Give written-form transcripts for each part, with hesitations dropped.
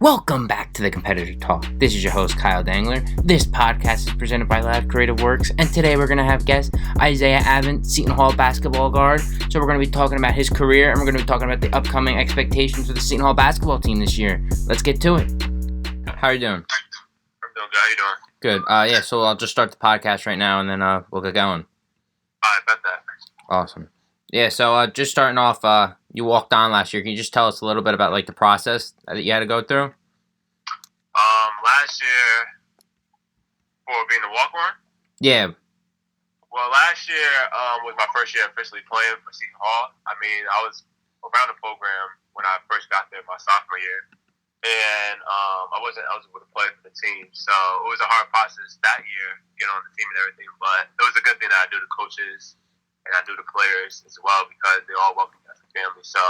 Welcome back to the Competitive Talk. This is your host, Kyle Dangler. This podcast is presented by Live Creative Works, and today we're going to have guest Asiah, Seton Hall basketball guard. So we're going to be talking about his career, and we're going to be talking about the upcoming expectations for the Seton Hall basketball team this year. Let's get to it. How are you doing? I'm doing good. How you doing? Good. So I'll just start the podcast right now, and then we'll get going. I bet that. Awesome. Yeah, so just starting off, you walked on last year. Can you just tell us a little bit about like the process that you had to go through? Last year, for being a walk-on? Yeah. Well, last year was my first year officially playing for Seton Hall. I mean, I was around the program when I first got there my sophomore year. And I wasn't eligible to play for the team. So it was a hard process that year, getting on the team and everything. But it was a good thing that I knew the coaches and I knew the players as well because they all welcomed me as a family. So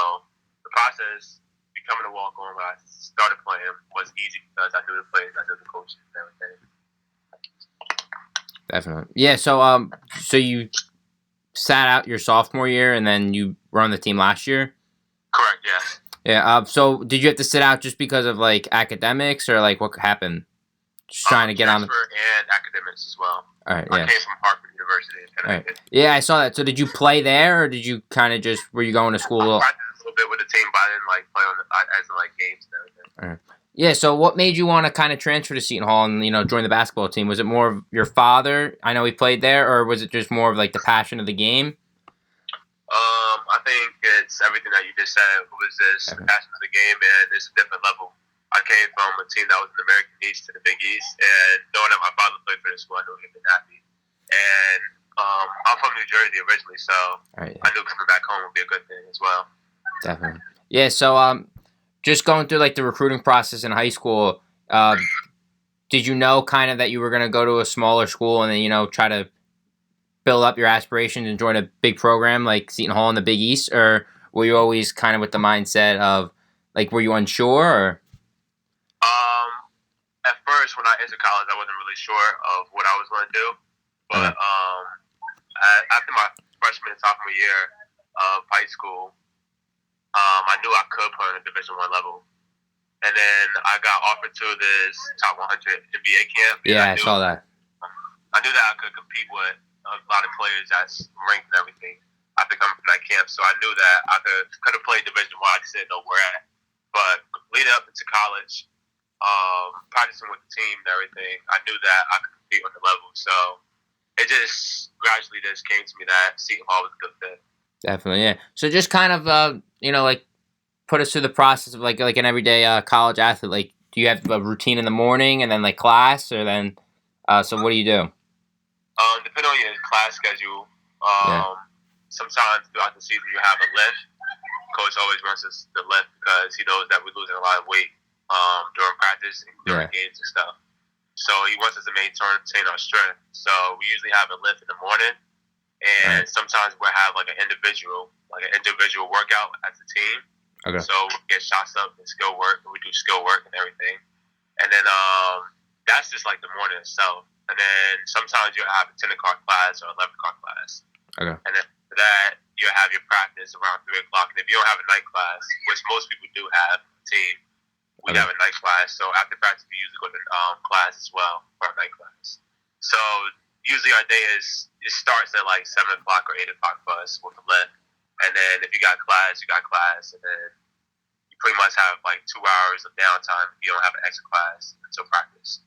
the process, becoming a walk-on when I started playing, was easy because I knew the players, I knew the coaches and everything. Definitely. Yeah, so you sat out your sophomore year and then you were on the team last year? Correct, yes. Yeah, so did you have to sit out just because of like academics or like what happened? Just trying to get on the and academics as well. All right, I came from Harvard University in Connecticut. Right. Yeah, I saw that. So did you play there or did you kind of just were you going to school? I practiced a little bit with the team, but I didn't like play on as in like games and everything. All right. Yeah, so what made you want to kind of transfer to Seton Hall and, join the basketball team? Was it more of your father? I know he played there, or was it just more of like the passion of the game? I think it's everything that you just said. It was this passion of the game, and it's a different level. I came from a team that was in the American East to the Big East, and knowing that my father played for the school, I knew he'd been happy. And I'm from New Jersey originally, so I knew coming back home would be a good thing as well. Definitely. Yeah, so just going through like the recruiting process in high school, did you know kind of that you were going to go to a smaller school and then, try to build up your aspirations and join a big program like Seton Hall in the Big East? Or were you always kind of with the mindset of, like, were you unsure? Or? At first, when I entered college, I wasn't really sure of what I was going to do. But after my freshman and sophomore year of high school, I knew I could play on a Division I level. And then I got offered to this top 100 NBA camp. Yeah, I saw that. I knew that I could compete with a lot of players that's ranked and everything after coming from that camp. So I knew that I could have played Division I. I just didn't know where at. But leading up into college, practicing with the team and everything, I knew that I could compete on the level. So it just gradually just came to me that Seton Hall was a good fit. Definitely, yeah. So just kind of, like put us through the process of like an everyday college athlete. Like, do you have a routine in the morning and then like class, or then? So what do you do? Depending on your class schedule, sometimes throughout the season you have a lift. Coach always runs us the lift because he knows that we're losing a lot of weight during practice and during games and stuff. So he wants us to maintain our strength. So we usually have a lift in the morning, and sometimes we'll have like an individual workout as a team. Okay. So we get shots up and skill work, and we do skill work and everything. And then that's just like the morning itself. And then sometimes you'll have a 10 o'clock class or 11 o'clock class. Okay. And then after that, you'll have your practice around 3 o'clock. And if you don't have a night class, which most people do have a team, we have a night class. So after practice, we usually go to class as well for our night class. So usually our day it starts at like 7 o'clock or 8 o'clock for us with the lift. And then if you got class, you got class. And then you pretty much have like 2 hours of downtime if you don't have an extra class until practice.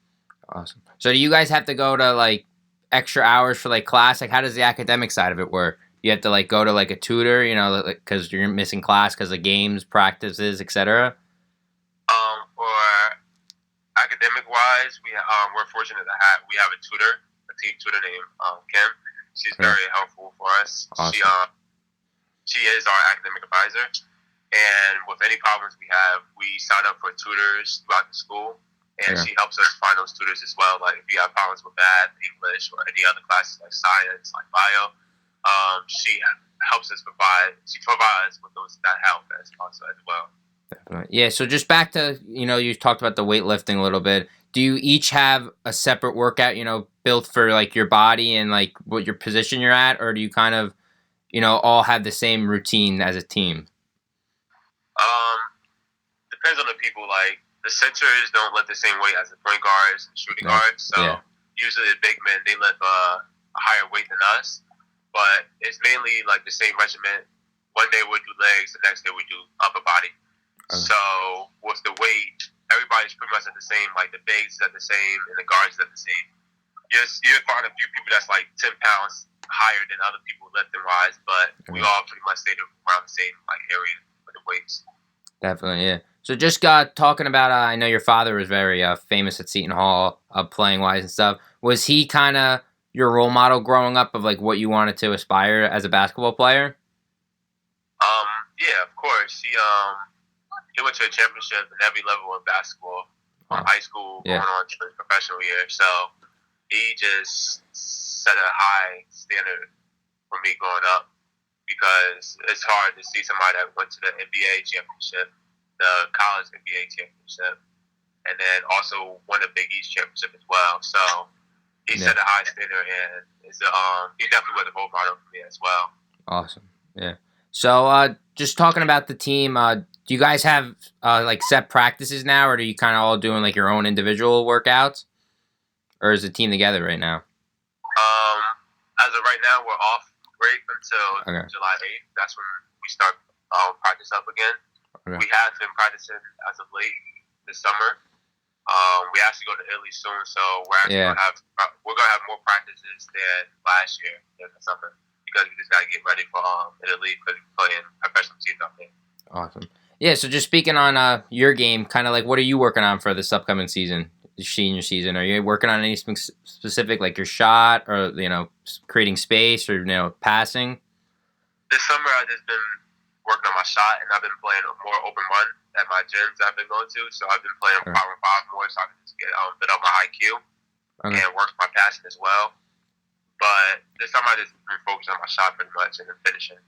Awesome. So do you guys have to go to like extra hours for like class? Like, how does the academic side of it work? You have to like go to like a tutor, because you're missing class because of games, practices, etc. For academic wise, we're fortunate to we have a tutor, a team tutor named Kim. She's very helpful for us. Awesome. She is our academic advisor, and with any problems we have, we sign up for tutors throughout the school. And she helps us find those tutors as well. Like if you have problems with math, English, or any other classes like science, like bio, she helps us She provides with that help as also as well. Definitely. Yeah. So just back to you talked about the weightlifting a little bit. Do you each have a separate workout built for like your body and like what your position you're at, or do you kind of all have the same routine as a team? Depends on the people. Like the centers don't lift the same weight as the point guards and shooting guards. So usually the big men, they lift a higher weight than us. But it's mainly like the same regimen. One day we'll do legs, the next day we do upper body. So with the weight, everybody's pretty much at the same. Like the bigs at the same and the guards at the same. You'll find a few people that's like 10 pounds higher than other people lifting wise, but we all pretty much stayed around the same like area with the weights. Definitely, yeah. So just talking about, I know your father was very famous at Seton Hall, playing wise and stuff. Was he kind of your role model growing up of like what you wanted to aspire as a basketball player? Yeah, of course. He went to a championship in every level of basketball, from high school going on to his professional year. So he just set a high standard for me growing up, because it's hard to see somebody that went to the NBA championship, the college NBA championship, and then also won the Big East championship as well. So he set a high standard, and he definitely was a role model for me as well. Awesome. Yeah. So just talking about the team, do you guys have like set practices now, or are you kind of all doing like your own individual workouts, or is the team together right now? As of right now, we're off break until July 8th. That's when we start practice up again. We have been practicing as of late this summer. We actually go to Italy soon, so we're actually gonna have more practices than last year in the summer, because we just gotta get ready for Italy, because we're playing professional teams out there. Awesome. Yeah. So just speaking on your game, kind of like what are you working on for this upcoming season, the senior season? Are you working on anything specific, like your shot, or creating space, or passing? This summer I've just been working on my shot, and I've been playing more open run at my gyms I've been going to. So I've been playing power 5 more, so I can just get bit up my IQ and work my passing as well. But this summer I just been focusing on my shot pretty much and then finishing.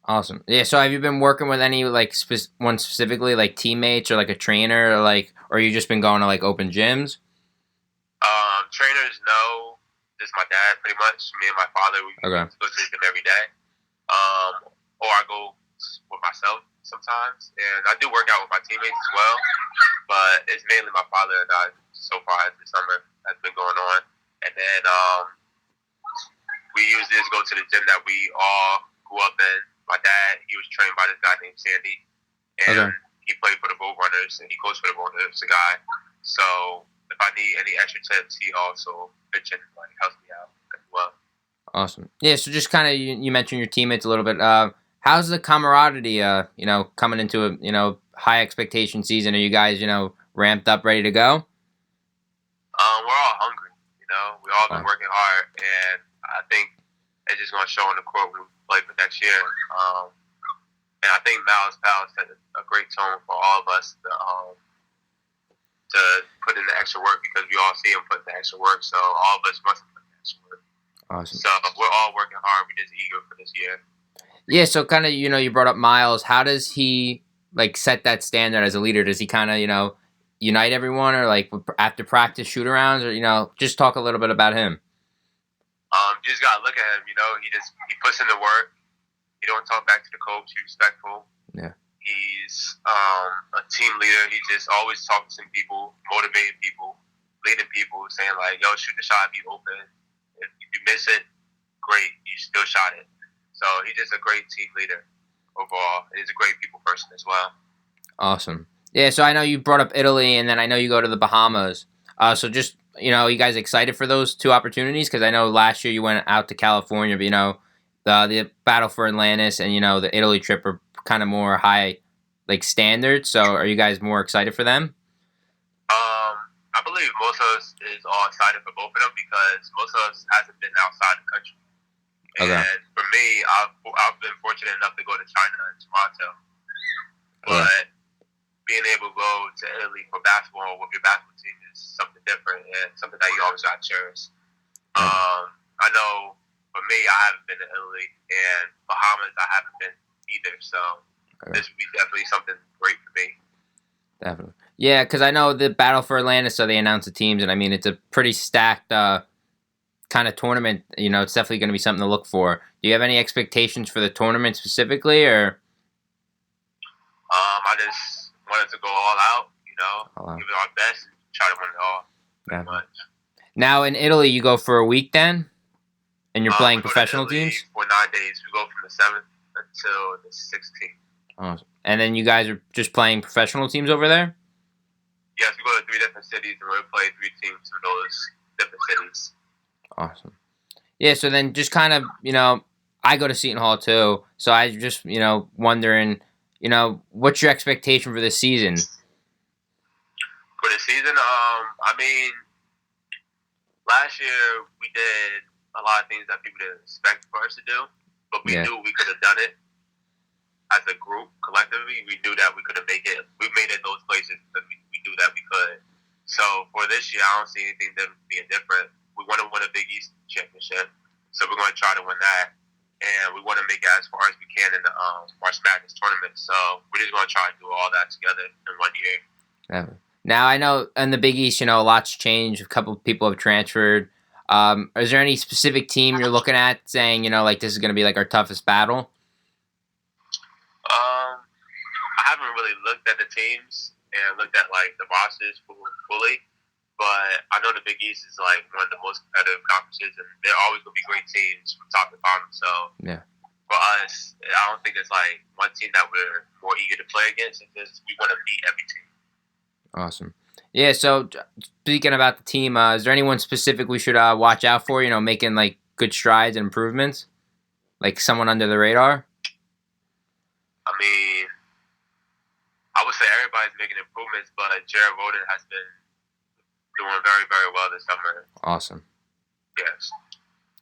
Awesome. Yeah. So have you been working with any like one specifically, like teammates or like a trainer, or you just been going to like open gyms? Trainers, no. Just my dad, pretty much. Me and my father, we go to the gym every day. Or I go with myself sometimes, and I do work out with my teammates as well. But it's mainly my father and I so far this summer has been going on. And then we usually just go to the gym that we all grew up in. My dad, he was trained by this guy named Sandy, and he played for the Roadrunners, and he coached for the Roadrunners, the guy. So if I need any extra tips, he also pitches and helps me out as well. Awesome. Yeah. So just kind of you mentioned your teammates a little bit. How's the camaraderie? Coming into a high expectation season, are you guys ramped up, ready to go? We're all hungry. We all been working hard, and I think it's just gonna show on the court when we play for next year. And I think Miles Powell set a great tone for all of us to put in the extra work, because we all see him put in the extra work. So all of us must put in the extra work. Awesome. So we're all working hard. We're just eager for this year. Yeah. So kind of you brought up Miles. How does he set that standard as a leader? Does he kind of unite everyone, or after practice shoot arounds, or just talk a little bit about him? You just gotta look at him. He puts in the work. He don't talk back to the coach. He's respectful. Yeah. He's a team leader. He just always talks to people, motivating people, leading people, saying "Yo, shoot the shot, be open. If you miss it, great. You still shot it." So he's just a great team leader overall. He's a great people person as well. Awesome. Yeah. So I know you brought up Italy, and then I know you go to the Bahamas. So just you guys excited for those 2 opportunities? Because I know last year you went out to California, but the battle for Atlantis and the Italy trip are kind of more high standards. So are you guys more excited for them? I believe most of us is all excited for both of them, because most of us hasn't been outside the country. And for me, I've been fortunate enough to go to China and Toronto, but being able to go to Italy for basketball with your basketball team is something different, and something that you always got to cherish. I know for me, I haven't been to Italy, and Bahamas I haven't been either, so this would be definitely something great for me. Definitely. Yeah, because I know the battle for Atlantis, so they announced the teams, and I mean, it's a pretty stacked kind of tournament. It's definitely going to be something to look for. Do you have any expectations for the tournament specifically, or? I just wanted to go all out. Oh, wow. give it our best and try to win it all. Yeah. Much. Now in Italy, you go for a week then, and you're playing We go to professional Italy teams. for 9 days. We go from the 7th until the 16th. Awesome. And then you guys are just playing professional teams over there. Yes, we go to 3 different cities and we play 3 teams in those different cities. Awesome. Yeah. So then, just kind of, I go to Seton Hall too. So I just, wondering, what's your expectation for this season? For the season, I mean, last year we did a lot of things that people didn't expect for us to do, but we knew we could have done it as a group, collectively. We knew that we could have made it. We made it those places because we knew that we could. So for this year, I don't see anything being different. We want to win a Big East championship, so we're going to try to win that, and we want to make it as far as we can in the March Madness tournament. So we're just going to try to do all that together in 1 year. Yeah. Now, I know in the Big East, a lot's changed. A couple of people have transferred. Is there any specific team you're looking at saying, like this is going to be like our toughest battle? I haven't really looked at the teams and looked at like the rosters fully, but I know the Big East is like one of the most competitive conferences, and they're always going to be great teams from top to bottom. So yeah, for us, I don't think it's like one team that we're more eager to play against. It's just we want to beat every team. Awesome. Yeah, so speaking about the team, is there anyone specific we should watch out for, making like good strides and improvements? Like someone under the radar? I mean, I would say everybody's making improvements, but Jared Roden has been doing very, very well this summer. Awesome. Yes.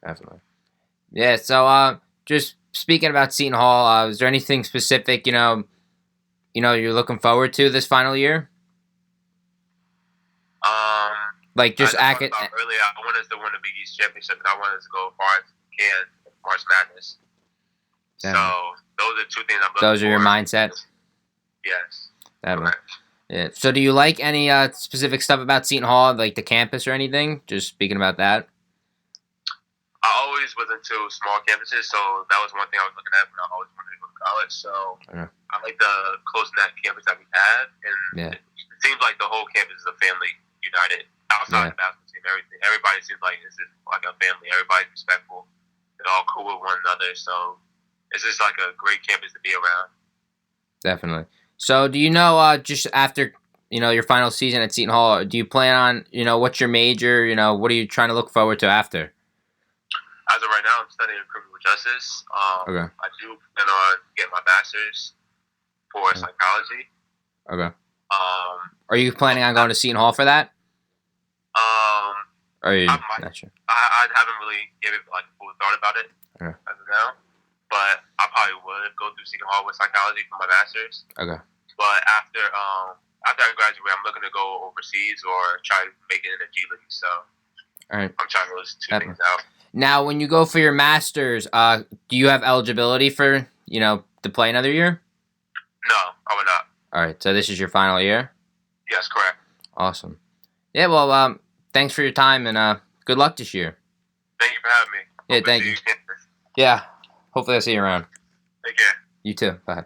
Definitely. Yeah, so just speaking about Seton Hall, is there anything specific, you're looking forward to this final year? Like just earlier, I want us to win the Big East championship, and I want us to go as far as we can in March Madness. Definitely. So those are 2 things I'm looking for. Those are your mindset? Yes. Definitely. Yeah. So do you like any specific stuff about Seton Hall, like the campus or anything? Just speaking about that. I always was into small campuses, so that was one thing I was looking at when I always wanted to go to college. So I like the close-knit campus that we had, and it seems like the whole campus is a family united. Outside the basketball team, everybody seems like it's just like a family. Everybody's respectful. They're all cool with one another. So it's just like a great campus to be around. Definitely. So do you know, just after, your final season at Seton Hall, do you plan on, what's your major? What are you trying to look forward to after? As of right now, I'm studying criminal justice. Okay. I do plan on getting my master's for psychology. Okay. Are you planning on going to Seton Hall for that? Or are you not sure? I haven't really given like a full thought about it as of now, but I probably would go through Seton Hall with psychology for my master's. Okay. But after I graduate, I'm looking to go overseas or try to make it in the G League. So I'm trying to list 2 things out. Now, when you go for your master's, do you have eligibility for to play another year? No, I would not. All right. So this is your final year? Yes, correct. Awesome. Yeah. Well, thanks for your time and good luck this year. Thank you for having me. Yeah. Thank you. Yeah. Hopefully I'll see you around. Take care. You too. Bye.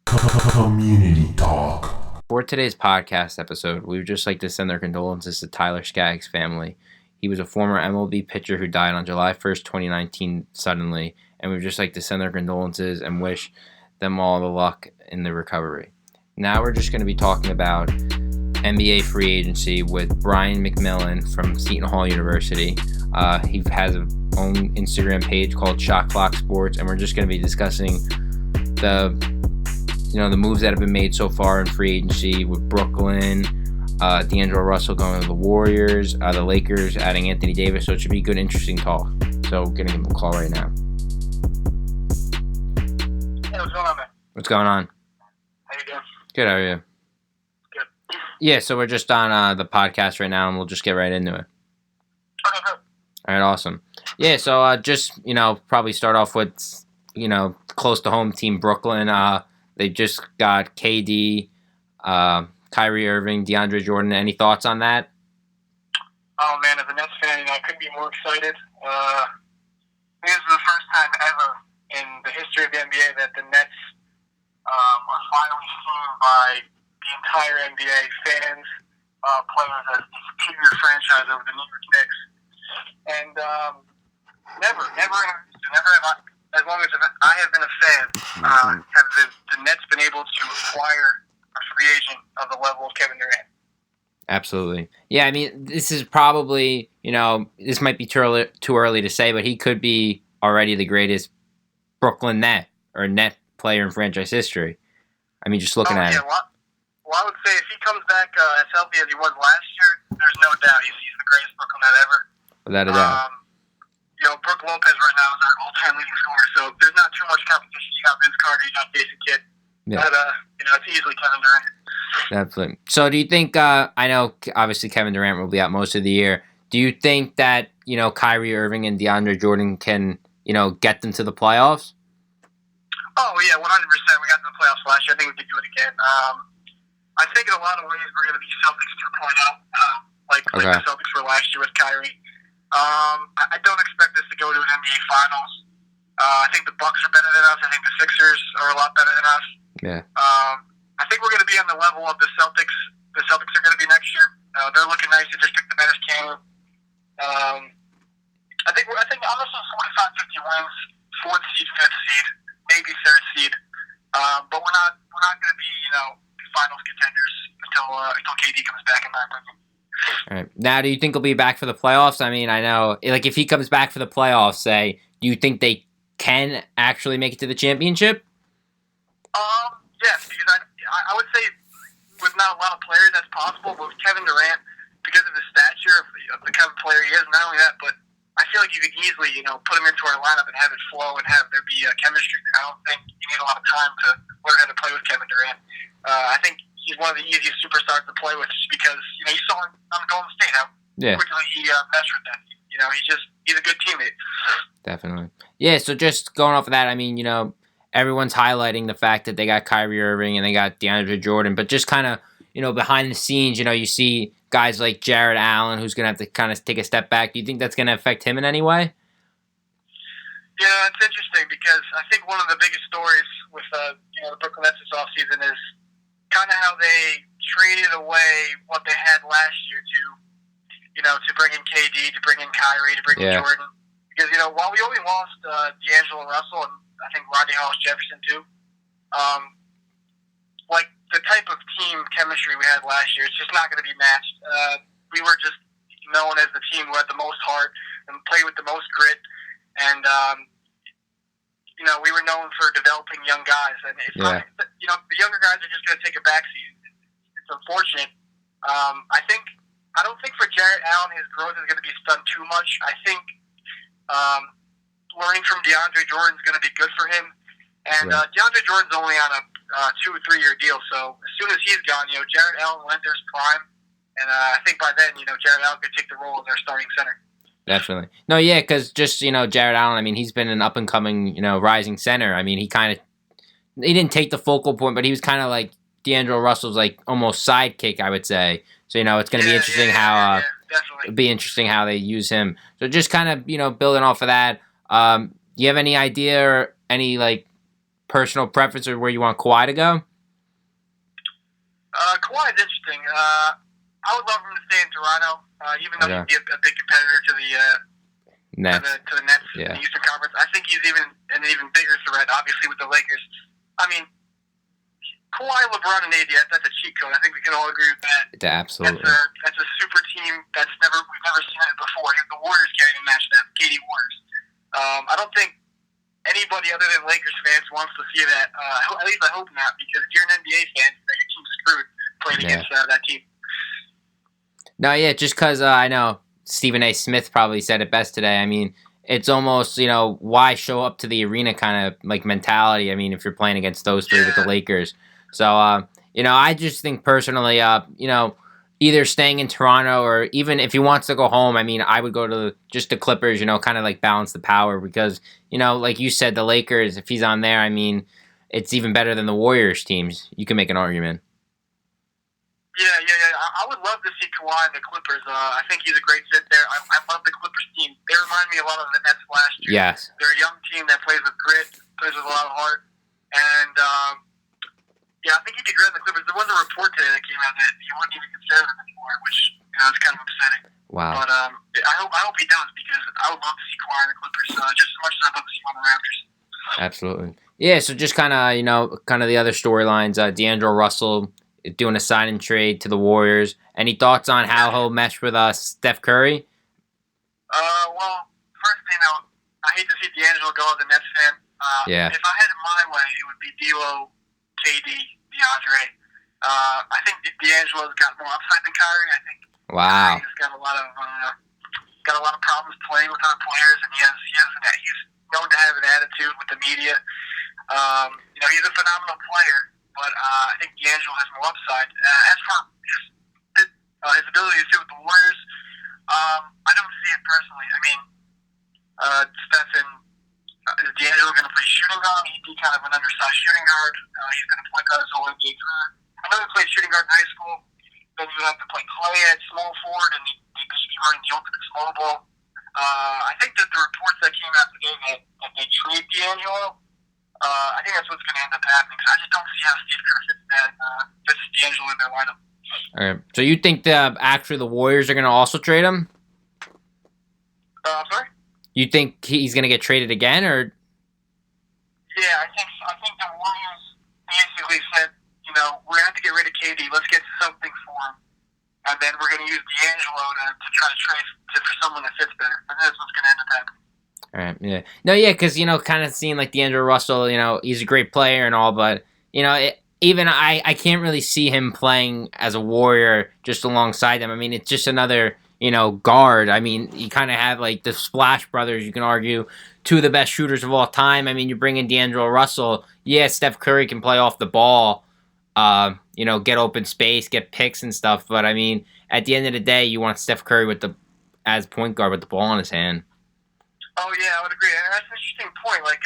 Community Talk. For today's podcast episode, we would just like to send our condolences to Tyler Skaggs' family. He was a former MLB pitcher who died on July 1st, 2019 suddenly, and we would just like to send our condolences and wish them all the luck in the recovery. Now we're just going to be talking about NBA free agency with Brian McMillan from Seton Hall University. He has his own Instagram page called Shot Clock Sports, and we're just going to be discussing the moves that have been made so far in free agency with Brooklyn, D'Angelo Russell going to the Warriors, the Lakers adding Anthony Davis. So it should be a good, interesting talk. So we're going to give him a call right now. Hey, what's going on, man? What's going on? How you doing? Good, how are you? Good. Yeah, so we're just on the podcast right now, and we'll just get right into it. Okay, good. All right, awesome. Yeah, so just, probably start off with, close to home team Brooklyn. They just got KD, Kyrie Irving, DeAndre Jordan. Any thoughts on that? Oh, man, as a Nets fan, I couldn't be more excited. This is the first time ever in the history of the NBA that the Nets are finally seen by the entire NBA, fans, players, as the superior franchise over the New York Knicks. And never have I, as long as I have been a fan, have the Nets been able to acquire a free agent of the level of Kevin Durant. Absolutely. Yeah, I mean, this is probably, this might be too early to say, but he could be already the greatest Brooklyn Net or Net player in franchise history. I mean, just looking at it. Well, I would say if he comes back as healthy as he was last year, there's no doubt he's the greatest Brooklyn Net ever. Without a doubt. Brook Lopez right now is our all-time leading scorer, so there's not too much competition. You got Vince Carter, you got Jason Kidd. Yeah. But, it's easily Kevin Durant. Definitely. So do you think, I know obviously Kevin Durant will be out most of the year. Do you think that, Kyrie Irving and DeAndre Jordan can, get them to the playoffs? Oh, yeah, 100%. We got to the playoffs last year. I think we could do it again. I think in a lot of ways we're going to be Celtics 2.0, like the Celtics were last year with Kyrie. I don't expect us to go to an NBA Finals. I think the Bucks are better than us. I think the Sixers are a lot better than us. Yeah. I think we're going to be on the level of the Celtics. The Celtics are going to be next year. They're looking nice. They just picked the best Cannon. I think honestly 45-50 wins, 4th seed, 5th seed, maybe 3rd seed. But we're not going to be finals contenders until KD comes back, in my opinion. All right. Now, do you think he'll be back for the playoffs? I mean, I know, like, if he comes back for the playoffs, say, do you think they can actually make it to the championship? Yes, because I would say with not a lot of players that's possible, but with Kevin Durant, because of the stature of the kind of player he is, not only that, but I feel like you could easily, put him into our lineup and have it flow and have there be a chemistry. I don't think you need a lot of time to learn how to play with Kevin Durant. I think he's one of the easiest superstars to play with just because, you saw him on Golden State, how quickly he meshed with them. He's a good teammate. Definitely. Yeah, so just going off of that, I mean, everyone's highlighting the fact that they got Kyrie Irving and they got DeAndre Jordan, but just kind of, behind the scenes, you see guys like Jared Allen who's going to have to kind of take a step back. Do you think that's going to affect him in any way? Yeah, it's interesting because I think one of the biggest stories with the Brooklyn Nets this offseason is kind of how they traded away what they had last year to bring in KD, to bring in Kyrie, to bring in Jordan. Because, while we only lost D'Angelo Russell and I think Rodney Hollis-Jefferson too, like the type of team chemistry we had last year, it's just not going to be matched. We were just known as the team who had the most heart and played with the most grit. And, we were known for developing young guys. And it's not, the younger guys are just going to take a backseat. It's unfortunate. I don't think for Jared Allen his growth is going to be stunted too much. I think learning from DeAndre Jordan is going to be good for him. And DeAndre Jordan's only on a 2 or 3 year deal, so as soon as he's gone, Jared Allen will enter his prime, and I think by then, Jared Allen could take the role as our starting center. Definitely. No, yeah, because just, Jared Allen, I mean, he's been an up-and-coming, rising center. I mean, he didn't take the focal point, but he was kind of like D'Angelo Russell's, like, almost sidekick, I would say. So, it's going to be interesting it'll be interesting how they use him. So just kind of, building off of that, do you have any idea or any, like, personal preference or where you want Kawhi to go? Kawhi is interesting. I would love him to stay in Toronto, even though he'd be a big competitor to the Nets in the Eastern Conference. I think he's an even bigger threat, obviously, with the Lakers. I mean, Kawhi, LeBron, and AD, that's a cheat code. I think we can all agree with that. Absolutely. That's a super team we've never seen it before. The Warriors can't even match that. KD Warriors. I don't think anybody other than Lakers fans wants to see that. At least I hope not, because if you're an NBA fan, your team's screwed playing against that team. No, yeah, just because I know Stephen A. Smith probably said it best today. I mean, it's almost, why show up to the arena kind of like mentality. I mean, if you're playing against those three with the Lakers. So, I just think personally, either staying in Toronto or even if he wants to go home, I mean, I would go to just the Clippers, kind of like balance the power because, like you said, the Lakers, if he's on there, I mean, it's even better than the Warriors teams. You can make an argument. Yeah. I would love to see Kawhi in the Clippers. I think he's a great fit there. I love the Clippers team. They remind me a lot of the Nets last year. Yes. They're a young team that plays with grit, plays with a lot of heart. And, Yeah, I think he'd be great in the Clippers. There was a report today that came out that he wouldn't even consider them anymore, which is kind of upsetting. Wow. But I hope he does, because I would love to see Kawhi in the Clippers just as much as I'd love to see him on the Raptors. Absolutely. Yeah, so just kind of, the other storylines. D'Angelo Russell doing a sign and trade to the Warriors. Any thoughts on how he'll mesh with Steph Curry? Well, first thing, I hate to see D'Angelo go as a Nets fan. Yeah. If I had it my way, it would be D'Lo, KD, DeAndre. I think D'Angelo's got more upside than Kyrie. I think Wow. Kyrie's got a lot of problems playing with other players, and he's known to have an attitude with the media. He's a phenomenal player, but I think D'Angelo has more upside. As for his ability to fit with the Warriors, I don't see it personally. I mean, is D'Angelo going to play shooting guard? He'd be kind of an undersized shooting guard. He's going to point guard his whole NBA career. I know he played shooting guard in high school. Then you have to play Clay at small forward, and he'd be running the ultimate small ball. I think that the reports that came out today that they trade D'Angelo, I think that's what's going to end up happening, because I just don't see how Steve Kerr fits D'Angelo in their lineup. All right. So you think actually the Warriors are going to also trade him? I'm sorry? You think he's going to get traded again, or? Yeah, I think the Warriors basically said, we're going to have to get rid of KD. Let's get something for him. And then we're going to use D'Angelo to try to trade for someone that fits better. I think that's what's going to end up happening. All right, yeah. No, yeah, because, kind of seeing like D'Angelo Russell, he's a great player and all, but, even I can't really see him playing as a Warrior just alongside them. I mean, it's just another, guard. I mean, you kind of have like the Splash Brothers, you can argue, two of the best shooters of all time. I mean, you bring in D'Angelo Russell. Yeah, Steph Curry can play off the ball, get open space, get picks and stuff. But, I mean, at the end of the day, you want Steph Curry as point guard with the ball in his hand. Oh, yeah, I would agree. And that's an interesting point. Like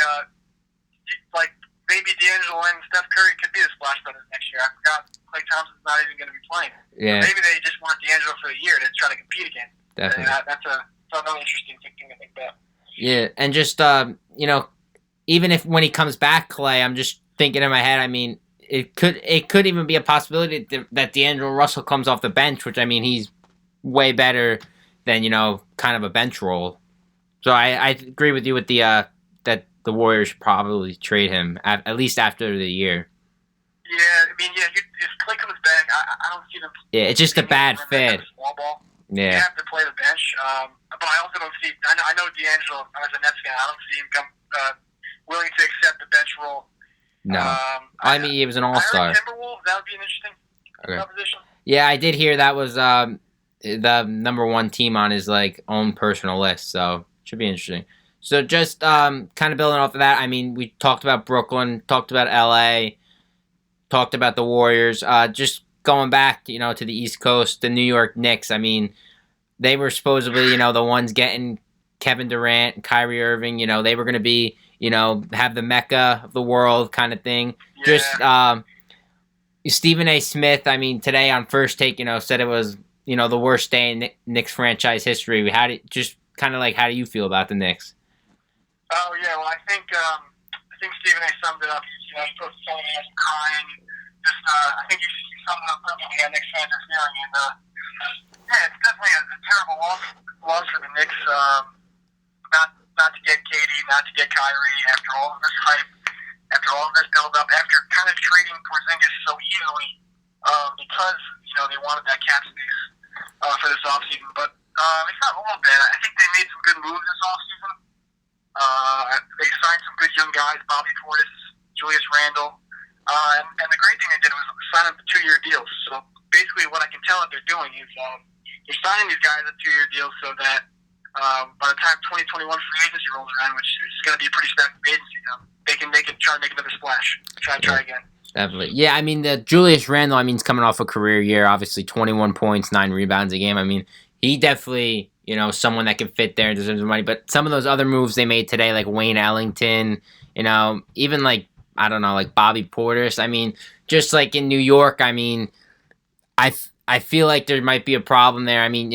maybe D'Angelo and Steph Curry could be the Splash Brothers next year. I forgot Klay Thompson's not even going to be playing. Yeah. Maybe they just want D'Angelo for a year to try to compete again. Definitely. That's another interesting thing to think about. Yeah, and just, even if when he comes back, Klay, I'm just thinking in my head, I mean, it could even be a possibility that D'Angelo Russell comes off the bench, which, I mean, he's way better than, kind of a bench role. So I agree with you with that the Warriors should probably trade him, at least after the year. Yeah, I mean, if Klay comes back, I don't see them. Yeah, it's just a bad fit. Small ball. Yeah. You have to play the bench. But I also don't see. I know D'Angelo, as a Nets fan, I don't see him willing to accept the bench role. No. I mean, he was an all-star. I heard Timberwolves, that would be an interesting proposition. Yeah, I did hear that was the number one team on his own personal list, so should be interesting. So just kind of building off of that, I mean, we talked about Brooklyn, talked about LA, talked about the Warriors. Just going back, to the East Coast, the New York Knicks. I mean, they were supposedly, the ones getting Kevin Durant and Kyrie Irving. They were going to be, have the Mecca of the world kind of thing. Yeah. Just Stephen A. Smith, I mean, today on First Take, said it was, the worst day in Knicks franchise history. How do you feel about the Knicks? Oh yeah, well I think Stephen A. summed it up. He posted something and crying. Just I think he summed it up perfectly. How Knicks fans are feeling, and it's definitely a terrible loss for the Knicks. Not to get KD, not to get Kyrie after all of this hype, after all of this build up, after kind of trading Porzingis so easily because they wanted that cap space for this offseason. But it's not all bad. I think they made some good moves this offseason. They signed some good young guys, Bobby Portis, Julius Randle. And the great thing they did was sign them to 2-year deals. So basically what I can tell that they're doing is they're signing these guys to 2-year deals so that by the time 2021 free agency rolls around, which is going to be a pretty stacked free agency, they can try to make another splash. Try again. Definitely. Yeah, I mean, the Julius Randle, he's coming off a career year, obviously 21 points, 9 rebounds a game. I mean, he definitely, someone that can fit there and deserves the money. But some of those other moves they made today, like Wayne Ellington, even I don't know, like Bobby Portis. I mean, just like in New York, I mean, I feel like there might be a problem there. I mean,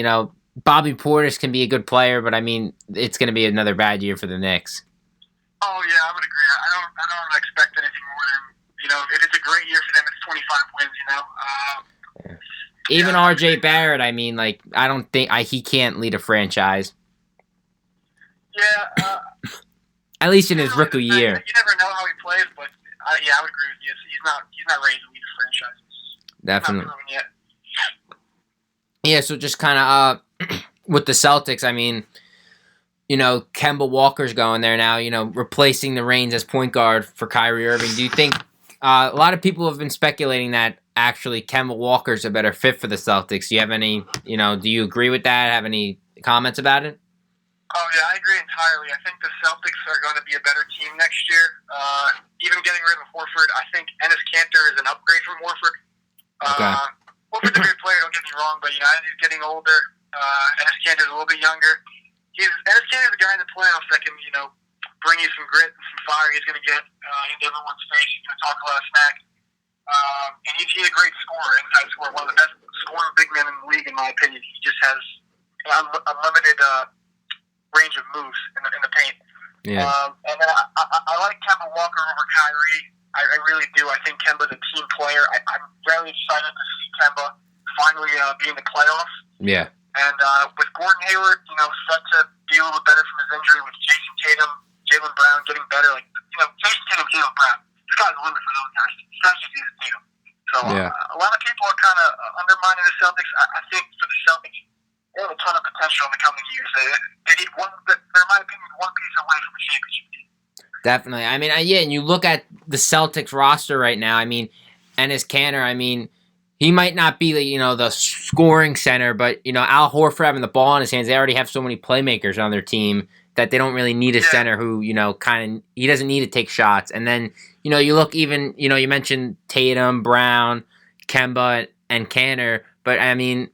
Bobby Portis can be a good player, but I mean, it's going to be another bad year for the Knicks. Oh yeah, I would agree. I don't expect anything more than if it's a great year for them, it's 25 wins. Even R.J. Barrett, I mean, like, I don't think he can't lead a franchise. Yeah. At least in his rookie year. You never know how he plays, but I would agree with you. He's not ready to lead a franchise. Definitely. Not proven yet. Yeah, so just kind of with the Celtics, I mean, Kemba Walker's going there now, replacing the reins as point guard for Kyrie Irving. Do you think a lot of people have been speculating that actually Kemba Walker's a better fit for the Celtics? Do you have any, do you agree with that? Have any comments about it? Oh, yeah, I agree entirely. I think the Celtics are going to be a better team next year. Even getting rid of Horford, I think Enes Kanter is an upgrade from Horford. Okay. Horford's a great player, don't get me wrong, but as he's getting older, Enes Kanter's a little bit younger. Enes Kanter's a guy in the playoffs that can, bring you some grit and some fire. He's going to get into everyone's face. He's going to talk a lot of smack. And he's a great scorer, inside scorer, one of the best scoring big men in the league, in my opinion. He just has unlimited range of moves in the paint. Yeah. And then I like Kemba Walker over Kyrie. I really do. I think Kemba's a team player. I'm very excited to see Kemba finally be in the playoffs. Yeah. And with Gordon Hayward, set to be a little bit better from his injury, with Jason Tatum, Jaylen Brown getting better. Jason Tatum, Jaylen Brown. The sky's the limit for those guys, especially Jason Tatum. So a lot of people are kind of undermining the Celtics. I think for the Celtics, they have a ton of potential in the coming years. They need they're, in my opinion, one piece away from a championship team. Definitely. I mean, and you look at the Celtics roster right now, I mean, Enes Kanter, I mean, he might not be the scoring center, but, Al Horford having the ball in his hands, they already have so many playmakers on their team that they don't really need a center who, he doesn't need to take shots. And then, you look even, you mentioned Tatum, Brown, Kemba, and Kanter, but, I mean,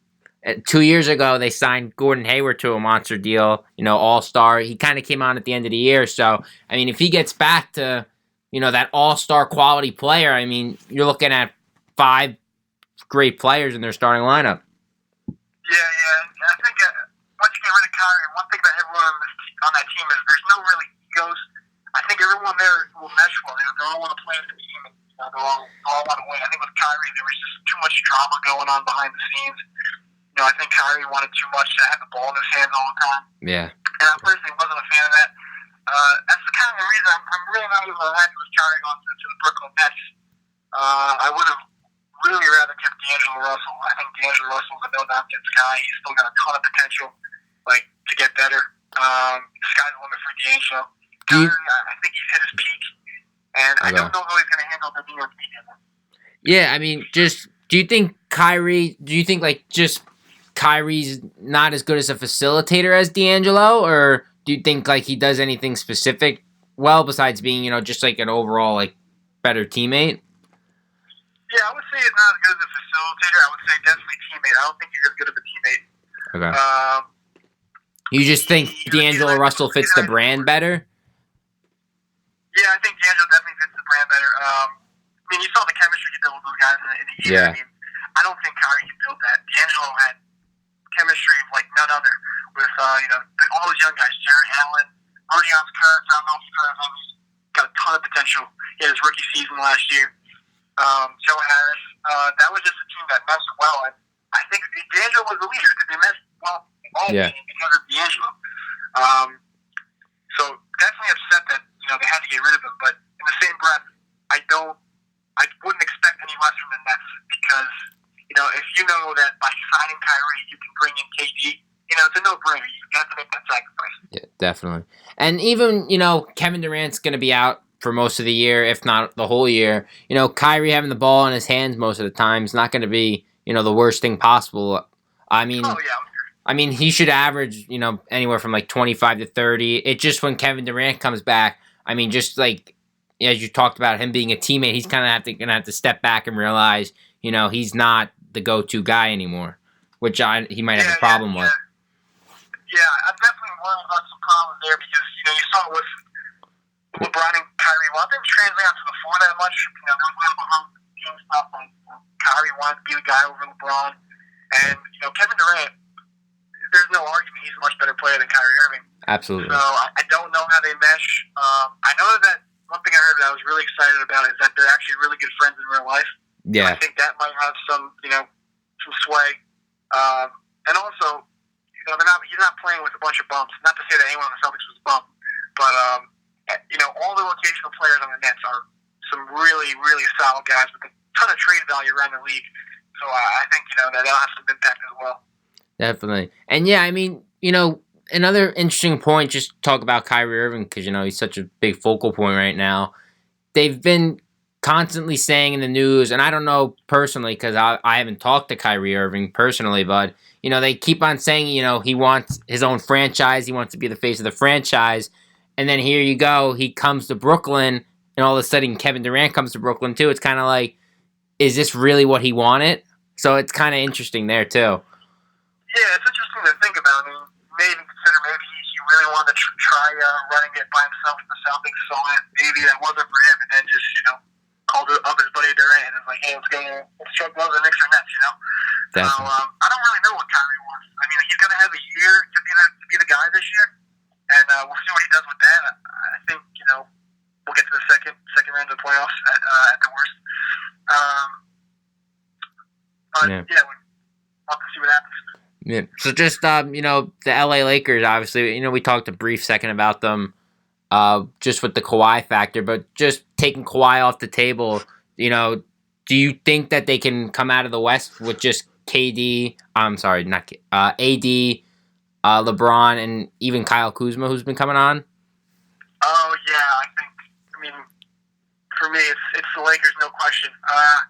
2 years ago, they signed Gordon Hayward to a monster deal, all-star. He kind of came on at the end of the year. So, I mean, if he gets back to, that all-star quality player, I mean, you're looking at 5 great players in their starting lineup. Yeah. I think once you get rid of Kyrie, one thing that everyone on that team is there's no really egos. I think everyone there will mesh well. They all want to play as a team, and they all want to win. I think with Kyrie, there was just too much drama going on behind the scenes. I think Kyrie wanted too much to have the ball in his hands all the time. Yeah. And I personally wasn't a fan of that. That's the kind of reason I'm really not even happy with Kyrie going to the Brooklyn Nets. I would have really rather kept D'Angelo Russell. I think D'Angelo Russell's a no-nonsense guy. He's still got a ton of potential, to get better. Sky's the limit for D'Angelo. Kyrie, I think he's hit his peak, and I don't know how he's going to handle the New York media. Yeah, I mean, do you think Kyrie's not as good as a facilitator as D'Angelo, or do you think he does anything specific well besides being just an overall better teammate? Yeah, I would say he's not as good as a facilitator. I would say definitely teammate. I don't think he's as good of a teammate. Okay. You just think D'Angelo Russell fits the brand better? Yeah, I think D'Angelo definitely fits the brand better. I mean, you saw the chemistry he built with those guys in the year. Yeah. I mean, I don't think Kyrie can build that. D'Angelo had chemistry like none other with all those young guys, Jared Allen, Rodions Kurtz. I don't know if you've heard of him. He's got a ton of potential. He had his rookie season last year. Joe Harris. That was just a team that meshed well, and I think D'Angelo was the leader. They meshed well all because of D'Angelo. So definitely upset that they had to get rid of him, but in the same breath, I wouldn't expect any less from the Nets because if you know that by signing Kyrie you can bring in KD, it's a no-brainer. You have to make that sacrifice. Yeah, definitely. And even Kevin Durant's going to be out for most of the year, if not the whole year. Kyrie having the ball in his hands most of the time is not going to be the worst thing possible. I mean, he should average anywhere from 25 to 30. It just when Kevin Durant comes back, I mean, just as you talked about him being a teammate, he's kind of going to have to step back and realize he's not the go-to guy anymore, which he might have a problem with. Yeah, I'm definitely worried about some problems there because you saw it with LeBron and Kyrie. Well, it didn't translate onto the floor that much. There was a lot of behind-the-team stuff. Kyrie wanted to be the guy over LeBron, and Kevin Durant. There's no argument he's a much better player than Kyrie Irving. Absolutely. So I don't know how they mesh. I know that one thing I heard that I was really excited about is that they're actually really good friends in real life. Yeah. I think that might have some sway. And also, he's not playing with a bunch of bumps. Not to say that anyone on the Celtics was a bump, but all the rotational players on the Nets are some really, really solid guys with a ton of trade value around the league. So I think that'll have some impact as well. Definitely. And yeah, I mean, another interesting point, just talk about Kyrie Irving, because, he's such a big focal point right now. They've been constantly saying in the news, and I don't know personally, because I haven't talked to Kyrie Irving personally, but, they keep on saying, he wants his own franchise, he wants to be the face of the franchise, and then here you go, he comes to Brooklyn, and all of a sudden Kevin Durant comes to Brooklyn too. It's kind of like, is this really what he wanted? So it's kind of interesting there too. Yeah, it's interesting to think about. I mean, maybe consider maybe he really wanted to try running it by himself in the Celtics, so maybe that wasn't for him, and then just called up his buddy Durant and was like, hey, let's try to go to the Knicks or Nets, Definitely. So I don't really know what Kyrie wants. I mean, he's going to have a year to be the guy this year, and we'll see what he does with that. I think we'll get to the second round of the playoffs at the worst. But yeah, we'll have to see what happens. Yeah. So just the LA Lakers, obviously, we talked a brief second about them, just with the Kawhi factor, but just taking Kawhi off the table, do you think that they can come out of the West with just KD? I'm sorry, not AD, LeBron, and even Kyle Kuzma, who's been coming on? Oh yeah, I mean, for me, it's the Lakers, no question. I'm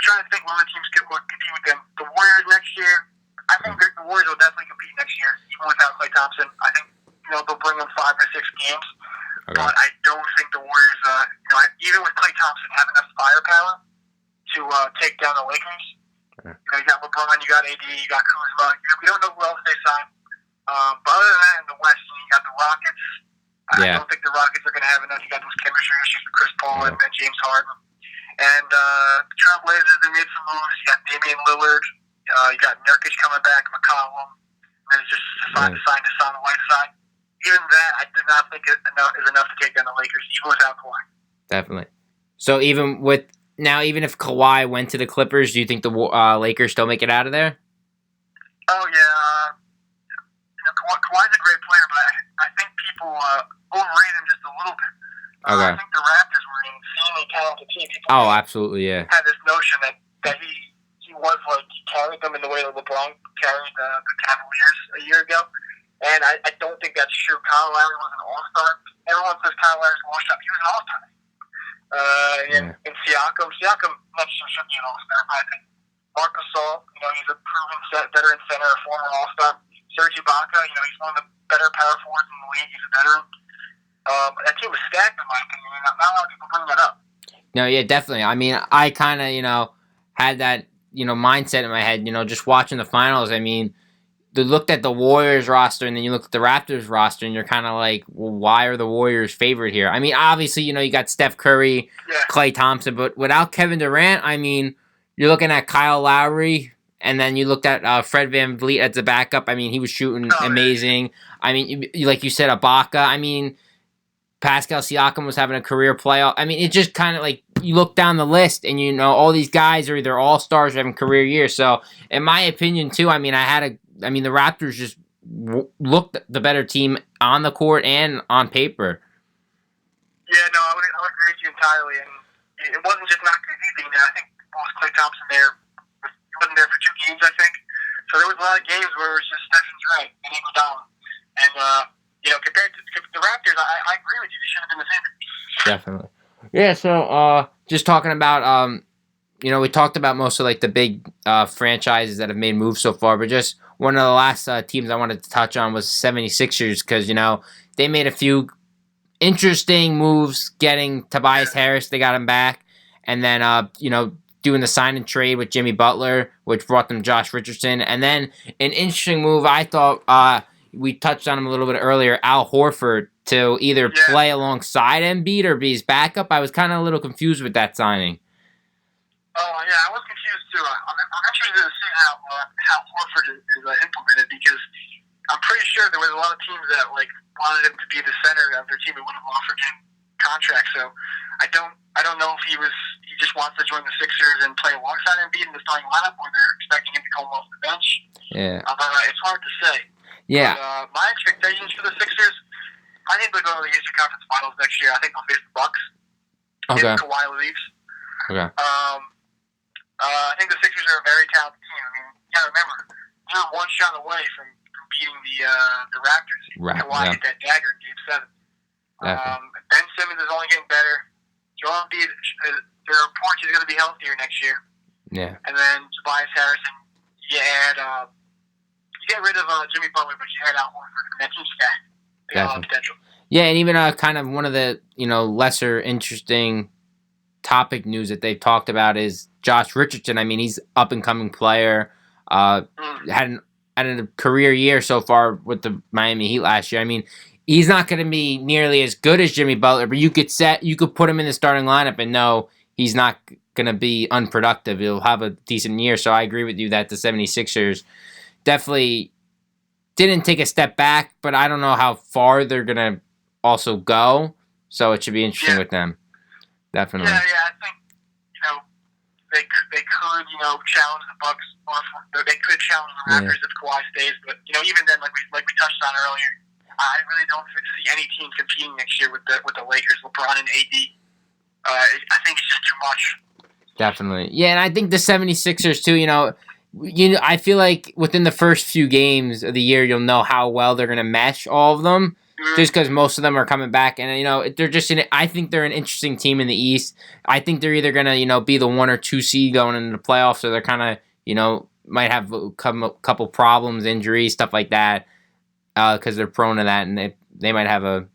trying to think what other teams could compete with them. The Warriors next year. I think the Warriors will definitely compete next year, even without Klay Thompson. I think they'll bring them 5 or 6 games, Okay. but I don't think the Warriors, even with Klay Thompson, have enough firepower to take down the Lakers. Okay. You got LeBron, you got AD, you got Kuzma. We don't know who else they sign. But other than that, in the West, you got the Rockets. I don't think the Rockets are going to have enough. You got those chemistry issues with Chris Paul and James Harden. And the Trailblazers, they made some moves. You got Damian Lillard. You got Nurkic coming back, McCollum. There's just signed to sign the Whiteside. Even that, I did not think is enough to take down the Lakers, even without Kawhi. Definitely. So even if Kawhi went to the Clippers, do you think the Lakers still make it out of there? Oh yeah, Kawhi's a great player, but I think people overrate him just a little bit. Okay. I think the Raptors were an insanely talented team. People Absolutely, yeah. had this notion that he was he carried them in the way that LeBron carried the Cavaliers a year ago, and I don't think that's true. Kyle Lowry was an all-star. Everyone says Kyle Lowry's an all-star. He was an all-star. And Siakam, not sure should be an all-star. I think Marc Gasol, he's a proven veteran center, a former all-star. Serge Ibaka, he's one of the better power forwards in the league. He's a veteran. That team was stacked, in my opinion. Not a lot of people bring that up. No, yeah, definitely. I mean, I kind of, had that, mindset in my head, just watching the finals. I mean, you looked at the Warriors roster and then you look at the Raptors roster and you're kind of like, well, why are the Warriors favored here? I mean, obviously, you got Steph Curry, Klay Thompson, but without Kevin Durant, I mean, you're looking at Kyle Lowry, and then you looked at Fred VanVleet as the backup. I mean, he was shooting amazing. I mean, like you said, Ibaka. I mean, Pascal Siakam was having a career playoff. I mean, it just kind of like, you look down the list and all these guys are either all-stars or having career years. So, in my opinion, too, I mean, the Raptors just looked the better team on the court and on paper. Yeah, no, I would agree with you entirely. And it wasn't just not good either. I think Klay Thompson there. He wasn't there for 2 games, I think. So there was a lot of games where it was just Steph and Dre and Iguodala. And compared to the Raptors, I agree with you. They should have been the favorite. Definitely. Yeah, so just talking about we talked about most of like the big franchises that have made moves so far, but just one of the last teams I wanted to touch on was 76ers, because they made a few interesting moves getting Tobias Harris. They got him back, and then doing the sign and trade with Jimmy Butler, which brought them Josh Richardson, and then an interesting move I thought we touched on him a little bit earlier, Al Horford, to either play alongside Embiid or be his backup. I was kind of a little confused with that signing. Oh, yeah, I was confused, too. I'm interested to see how Horford is implemented, because I'm pretty sure there was a lot of teams that wanted him to be the center of their team and would have offered him contract. So I don't know if he just wants to join the Sixers and play alongside Embiid in the starting lineup, or they're expecting him to come off the bench. Yeah. It's hard to say. Yeah. But, my expectations for the Sixers, I think they'll go to the Eastern Conference Finals next year. I think they'll face the Bucks. Okay. If Kawhi leaves. Okay. I think the Sixers are a very talented team. I mean, you gotta remember, they're one shot away from beating the Raptors. Right. Kawhi hit that dagger in Game 7. Definitely. Ben Simmons is only getting better. Joel Embiid, there are reports he's going to be healthier next year. Yeah. And then Tobias Harrison, you get rid of Jimmy Butler, but you add Al Horford, and that team's stacked. They got a lot of potential. Yeah, and even kind of one of the lesser interesting topic news that they've talked about is Josh Richardson. I mean, he's up and coming player. Had a career year so far with the Miami Heat last year. I mean, he's not going to be nearly as good as Jimmy Butler, but you could put him in the starting lineup and know he's not going to be unproductive. He'll have a decent year. So I agree with you that the 76ers definitely didn't take a step back, but I don't know how far they're going to also go. So it should be interesting with them. Definitely. Yeah, I think, they could, challenge the Bucks, or they could challenge the Raptors if Kawhi stays. But, even then, like we touched on earlier, I really don't see any team competing next year with the Lakers, LeBron and AD. I think it's just too much. Definitely. Yeah, and I think the 76ers, too, I feel like within the first few games of the year, you'll know how well they're going to mesh all of them, just because most of them are coming back. And, they're just I think they're an interesting team in the East. I think they're either going to, be the 1 or 2 seed going into the playoffs, or they're kind of, might have a couple problems, injuries, stuff like that, because they're prone to that, and they might have a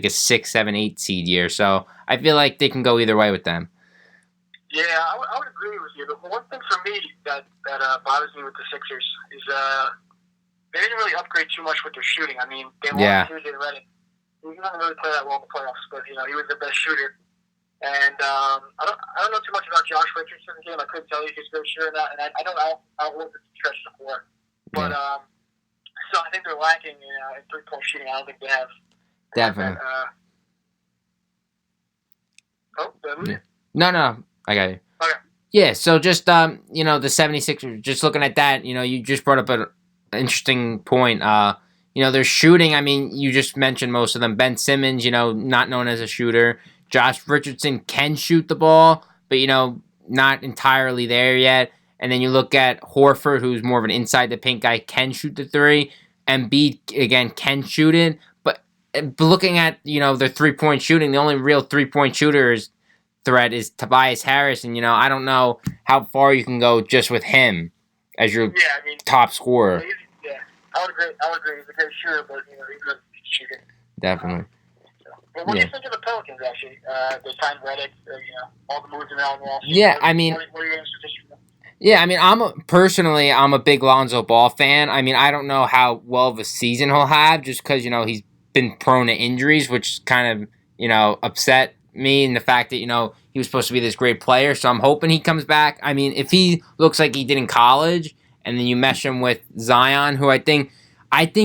6, 7, 8 seed year. So I feel like they can go either way with them. Yeah, I would agree with you. But one thing for me that bothers me with the Sixers is they didn't really upgrade too much with their shooting. I mean, they lost Tuesday Redick. He didn't really play that well in the playoffs, but he was the best shooter. And I don't know too much about Josh Richardson's game. I couldn't tell you if he's a good shooter or not. And I know Al Horford stretched the floor, but so I think they're lacking in 3-point shooting. I don't think they have. Definitely. No, I got you. Okay. Yeah, so just, the 76ers, just looking at that, you just brought up an interesting point. They're shooting. I mean, you just mentioned most of them. Ben Simmons, not known as a shooter. Josh Richardson can shoot the ball, but, not entirely there yet. And then you look at Horford, who's more of an inside the paint guy, can shoot the 3. Embiid, again, can shoot it. But looking at, their 3-point shooting, the only real 3-point shooter's threat is Tobias Harris. And, I don't know how far you can go just with him as your top scorer. I would agree. He's a great shooter, but, he's a shooter. Definitely. But what do you think of the Pelicans, actually? They signed Redick, all the moves around the offseason. Yeah, I mean... What are you going to Yeah, I mean, I'm a big Lonzo Ball fan. I mean, I don't know how well of a season he'll have, just because, he's been prone to injuries, which kind of, upset me in the fact that, he was supposed to be this great player. So I'm hoping he comes back. I mean, if he looks like he did in college, and then you mesh him with Zion, who I think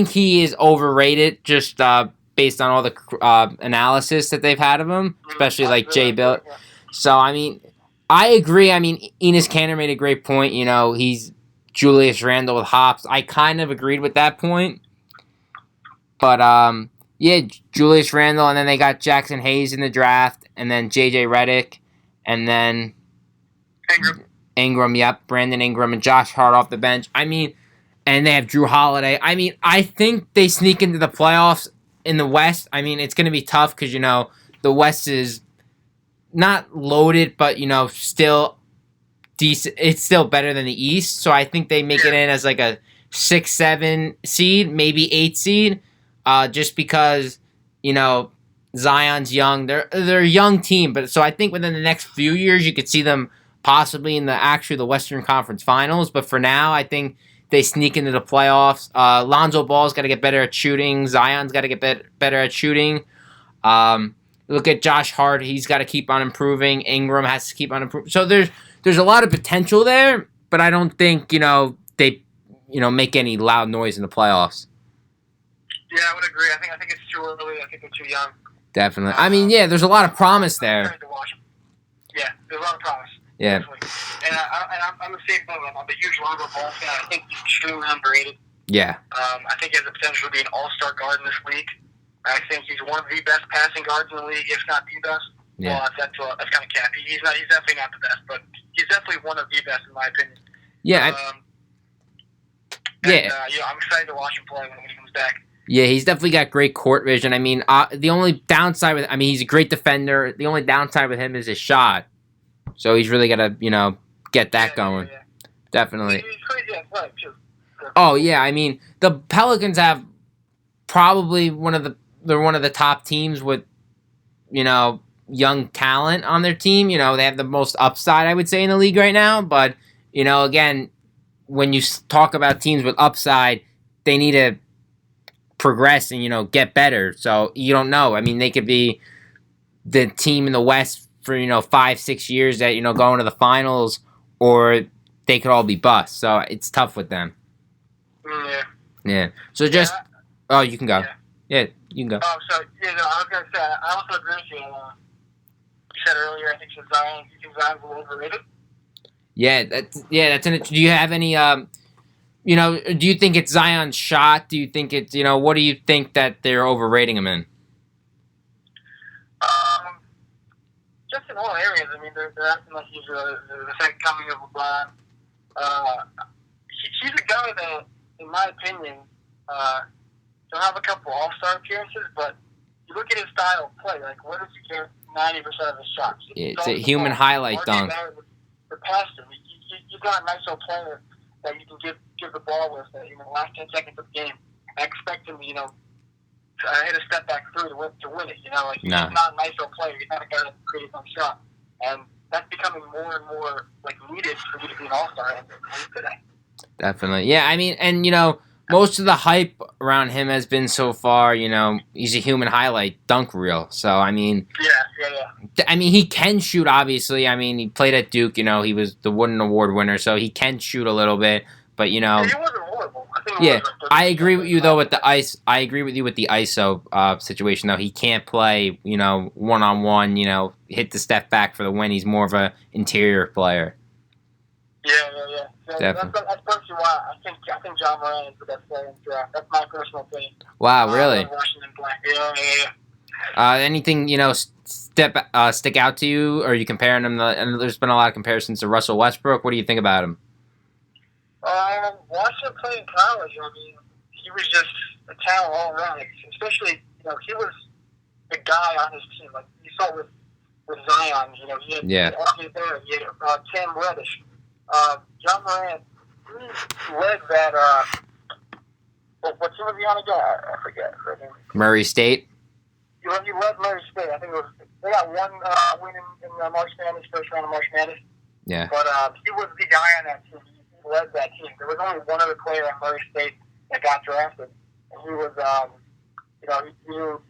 he is overrated, just based on all the analysis that they've had of him, especially like Jay Bill. So, I mean, I agree. I mean, Enes Kanter made a great point. He's Julius Randle with hops. I kind of agreed with that point. But, Julius Randle, and then they got Jackson Hayes in the draft, and then J.J. Redick, and then Ingram, Brandon Ingram, and Josh Hart off the bench. I mean, and they have Drew Holiday. I mean, I think they sneak into the playoffs in the West. I mean, it's going to be tough because, the West is not loaded, but, still decent. It's still better than the East. So I think they make it in as like a 6-7 seed, maybe 8 seed, just because, Zion's young. They're a young team, but so I think within the next few years you could see them possibly in the Western Conference Finals. But for now, I think they sneak into the playoffs. Lonzo Ball's got to get better at shooting. Zion's got to get better at shooting. Look at Josh Hart. He's got to keep on improving. Ingram has to keep on improving. So there's a lot of potential there, but I don't think, they, make any loud noise in the playoffs. Yeah, I would agree. I think it's too early. I think they're too young. Definitely. I mean, yeah, there's a lot of promise I'm there. excited to watch him. Yeah, there's a lot of promise. Yeah. Definitely. And I'm the same thing. I'm a huge Lonzo Ball fan. I think he's extremely underrated. Yeah. I think he has the potential to be an all-star guard in this league. I think he's one of the best passing guards in the league, if not the best. Yeah. Well, that's kind of cappy. He's definitely not the best, but he's definitely one of the best in my opinion. Yeah. I'm excited to watch him play when he comes back. Yeah, he's definitely got great court vision. I mean, the only downside with, I mean, he's a great defender. The only downside with him is his shot. So he's really got to, get that going. Yeah. Definitely. He's crazy athletic, too. Oh, yeah. I mean, the Pelicans have probably they're one of the top teams with, young talent on their team. They have the most upside, I would say, in the league right now. But, again, when you talk about teams with upside, they need to progress and, get better. So you don't know. I mean, they could be the team in the West for, 5-6 years that, going to the finals, or they could all be busts. So it's tough with them. Yeah. Yeah. So just, you can go. Yeah, you can go. I was going to say, I also agree with you. You said earlier, I think Zion's a little overrated. Yeah, that's an. Do you have any? Do you think it's Zion's shot? Do you think it's? What do you think that they're overrating him in? Just in all areas. I mean, they're acting like he's the second coming of LeBron. He's a guy that, in my opinion, he'll have a couple All-Star appearances, but you look at his style of play. Like, what does he get 90% of his shots? It's a human highlight dunk. The passer. He's not a nice old player that you can give the ball with the last 10 seconds of the game. I expect him to, hit a step back through to win it. He's not a nice old player. He's not a guy that can create some shot. And that's becoming more and more needed for you to be an all-star today. Definitely. Yeah, I mean, and most of the hype around him has been so far, he's a human highlight dunk reel. So, I mean... Yeah. I mean, he can shoot, obviously. I mean, he played at Duke, he was the Wooden Award winner, so he can shoot a little bit. But, Yeah, he wasn't horrible. I agree with you, though, with the ice. I agree with you with the ISO situation, though. He can't play, one-on-one, hit the step back for the win. He's more of an interior player. Yeah. So Definitely. That's personally why I think John Moran is the best player in the draft. That's my personal opinion. Wow, really? Washington Black. Yeah. Anything, stick out to you? Or are you comparing him? And there's been a lot of comparisons to Russell Westbrook. What do you think about him? Watching him play in college, I mean, he was just a talent all around. Especially, he was the guy on his team. Like you saw with Zion, he had RJ Barrett, he had Cam Reddish. John Moran, he led that. What team was he on again? I forget. Murray State. He led Murray State. I think they got one win in March Madness, first round of March Madness. Yeah. But he was the guy on that team. He led that team. There was only one other player at Murray State that got drafted, and he was,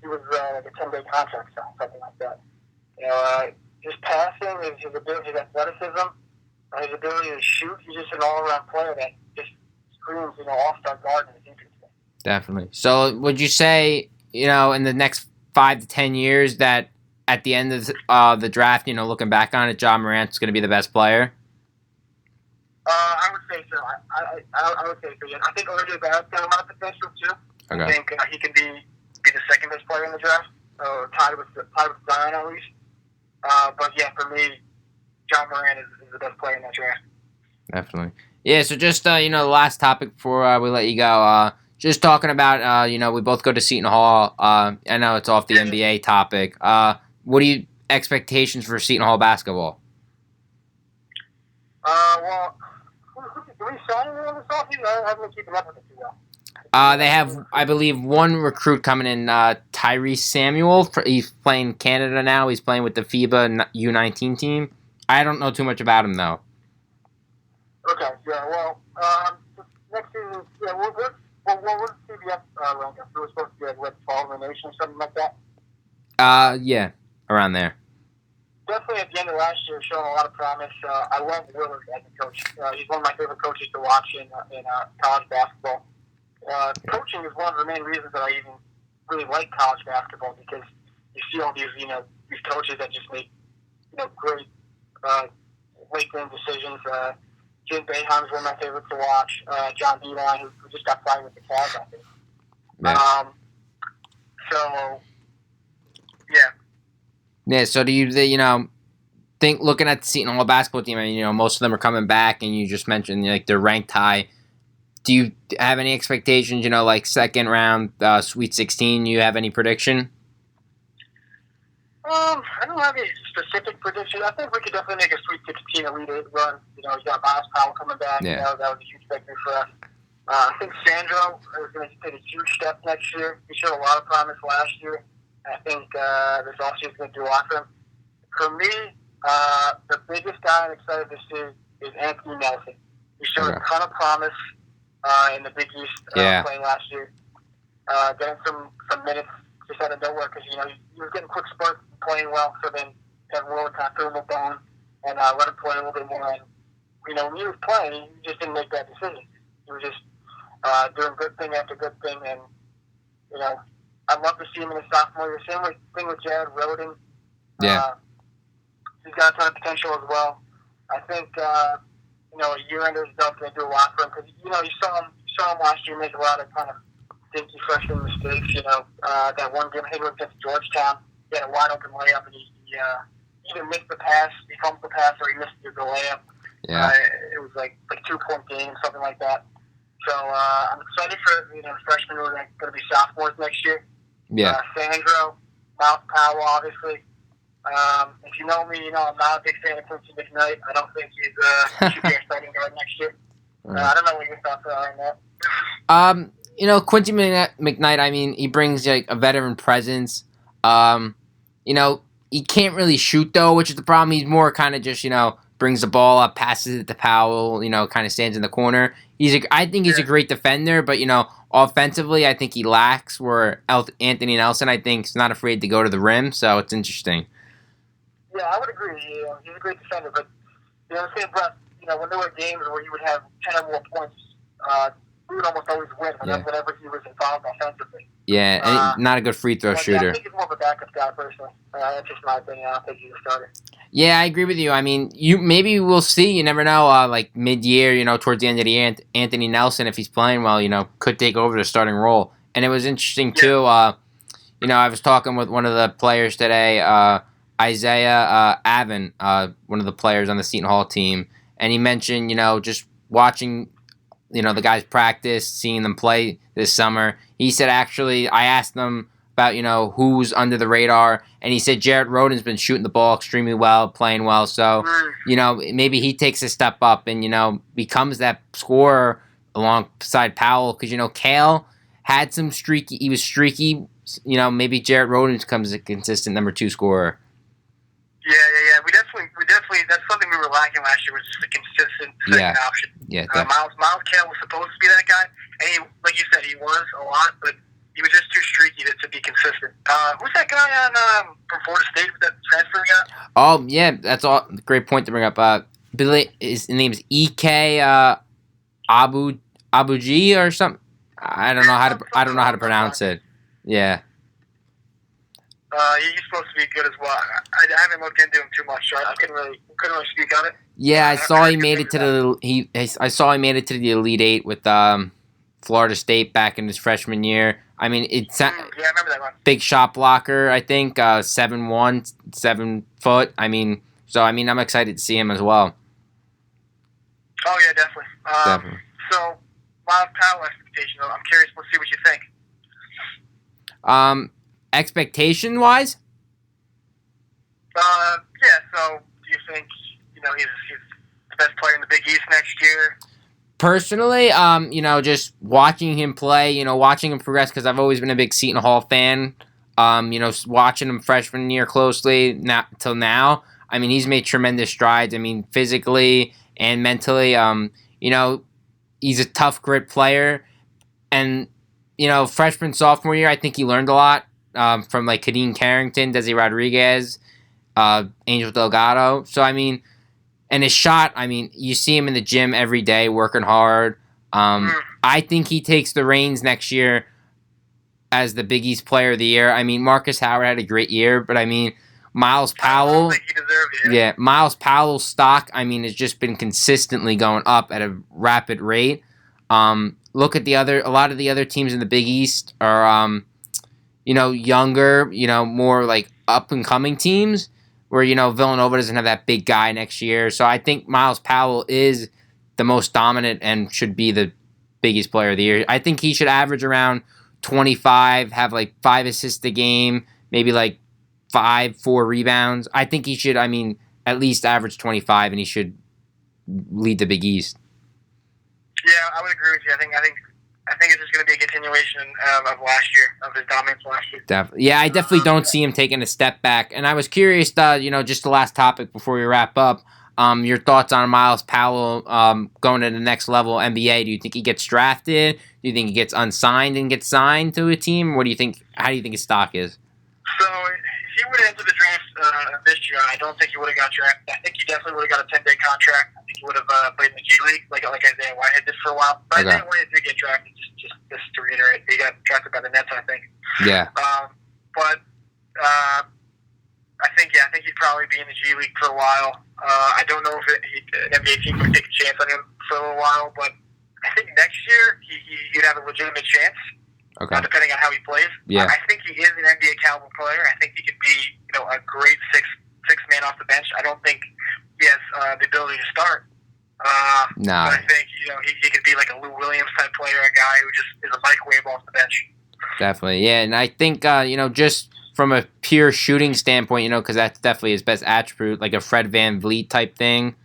he was like a 10-day contract, something like that. His passing, his ability, his athleticism, his ability to shoot. He's just an all-around player that just screams, all-star guard in the future. Definitely. So, would you say, in the next 5 to 10 years, that at the end of the draft, looking back on it, John Morant's going to be the best player? I would say so. I would say so. Yeah. I think RJ Barrett's got a lot of potential too. Okay. I think he can be the second best player in the draft, tied with Zion at least. But yeah, for me, John Morant is the best player in that draft. Definitely. Yeah. So just the last topic before we let you go. Just talking about we both go to Seton Hall. I know it's off the NBA topic. What are your expectations for Seton Hall basketball? Well, do we sign anyone this offseason? I haven't been keeping up with it too well. They have, I believe, one recruit coming in, Tyrese Samuel. He's playing Canada now. He's playing with the FIBA U19 team. I don't know too much about him, though. Okay, yeah, well, next season, yeah, what's CBS rank? We were supposed to be like Fall of the Nation or something like that? Yeah, around there. Definitely at the end of last year, showing a lot of promise. I love Willard as a coach. He's one of my favorite coaches to watch in college basketball. Coaching is one of the main reasons that I even really like college basketball because you see all these these coaches that just make great late game decisions. Jim Boeheim's one of my favorites to watch. John Beeline, who just got fired with the Cavs, I think. Yeah. So yeah. Yeah. So do you think looking at the Seton Hall basketball team, and most of them are coming back, and you just mentioned like they're ranked high. Do you have any expectations? Like second round, Sweet 16. You have any prediction? I don't have any specific prediction. I think we could definitely make a Sweet 16 Elite 8 run. You got Miles Powell coming back. Yeah. That was a huge victory for us. I think Sandro is going to take a huge step next year. He showed a lot of promise last year. I think this offseason is going to do a lot for him. For me, the biggest guy I'm excited to see is Anthony Nelson. He showed a ton of promise in the Big East playing last year. Getting some minutes just out of nowhere because, he was getting quick spurts and playing well. So then Kevin Willard kind of threw him a bone and let him play a little bit more. And, when he was playing, he just didn't make that decision. He was just doing good thing after good thing. And, I'd love to see him in his sophomore year. Same thing with Jared Roden. Yeah. He's got a ton of potential as well. I think, a year under his belt going to do a lot for him because, you saw him last year make a lot of kind of stinky freshman mistakes. That one game he was against Georgetown, he had a wide open layup and he either missed the pass, he fumbled the pass, or he missed the layup. Yeah. It was like 2-point game, something like that. So I'm excited for freshmen who are going to be sophomores next year. Yeah. Sandro, Miles Powell, obviously. If you know me, I'm not a big fan of Quincy McKnight. I don't think he should be our starting guard next year. I don't know what your thoughts are on that. Quincy McKnight, he brings like a veteran presence. He can't really shoot though, which is the problem. He's more kind of just, brings the ball up, passes it to Powell, kind of stands in the corner. I think he's a great defender, but offensively, I think he lacks. Where Anthony Nelson, I think, is not afraid to go to the rim, so it's interesting. Yeah, I would agree. He's a great defender, but in the same breath, when there were games where he would have 10 or more points, we would almost always win whenever he was involved offensively. Yeah, and not a good free throw shooter. I think he's more of a backup guy, personally. That's just my opinion. I don't think he's a starter. Yeah, I agree with you. Maybe we'll see. You never know. Like mid-year, towards the end of the year, Anthony Nelson, if he's playing well, could take over the starting role. And it was interesting too. I was talking with one of the players today, Asiah Avon, one of the players on the Seton Hall team, and he mentioned, just watching, the guys practice, seeing them play this summer. He said, actually, I asked them about, who's under the radar, and he said Jared Roden's been shooting the ball extremely well, playing well, so, maybe he takes a step up and, becomes that scorer alongside Powell, because, Kale had some streaky, he was streaky, maybe Jared Roden becomes a consistent number 2 scorer. Yeah. We definitely. That's something we were lacking last year, was just a consistent second option. Yeah. Miles Kale was supposed to be that guy, and he, like you said, he was a lot, but he was just too streaky to be consistent. Who's that guy on from Florida State that transfer got? Oh yeah, that's all. Great point to bring up. Billy, his name is E.K. Abuji or something. I don't know how to pronounce it. Yeah. He's supposed to be good as well. I haven't looked into him too much, so I couldn't really speak on it. Yeah, I saw he made it to I saw he made it to the Elite 8 with Florida State back in his freshman year. I remember that one. Big shot blocker, I think, 7'1", 7 foot. I'm excited to see him as well. Oh yeah, definitely. Definitely. So, Miles Powell expectation. I'm curious. We'll see what you think. Expectation wise? Yeah. So, do you think he's the best player in the Big East next year? Personally, just watching him play, watching him progress, because I've always been a big Seton Hall fan. Watching him freshman year closely till now. He's made tremendous strides. Physically and mentally. He's a tough grit player, and freshman sophomore year, I think he learned a lot. From like Kadeem Carrington, Desi Rodriguez, Angel Delgado. So and his shot, you see him in the gym every day working hard. I think he takes the reins next year as the Big East Player of the Year. I mean, Marcus Howard had a great year, but I mean, Miles Powell. I don't think he deserved it. Yeah, Miles Powell's stock, I mean, has just been consistently going up at a rapid rate. Look at a lot of the other teams in the Big East are, younger, more like up and coming teams where, Villanova doesn't have that big guy next year. So I think Miles Powell is the most dominant and should be the Big East Player of the Year. I think he should average around 25, have like 5 assists a game, maybe like 4 rebounds. I think he should, at least average 25, and he should lead the Big East. Yeah, I would agree with you. I think it's just going to be a continuation of last year, of his dominance last year. Definitely. Yeah, I definitely don't see him taking a step back. And I was curious, just the last topic before we wrap up, your thoughts on Miles Powell going to the next level NBA. Do you think he gets drafted? Do you think he gets unsigned and gets signed to a team? What do you think? How do you think his stock is? So if he would have entered the draft this year, I don't think he would have got drafted. I think he definitely would have got a 10-day contract. I think he would have played in the G League, like Isaiah Whitehead did for a while. But Isaiah Whitehead did get drafted, just to reiterate. He got drafted by the Nets, I think. Yeah. I think he'd probably be in the G League for a while. I don't know if an NBA team would take a chance on him for a little while, but I think next year he'd have a legitimate chance. Okay. Depending on how he plays. Yeah. I think he is an NBA caliber player. I think he could be, a great six man off the bench. I don't think he has the ability to start. No. But I think he could be like a Lou Williams type player, a guy who just is a microwave off the bench. Definitely, yeah, and I think just from a pure shooting standpoint, because that's definitely his best attribute, like a Fred VanVleet type thing.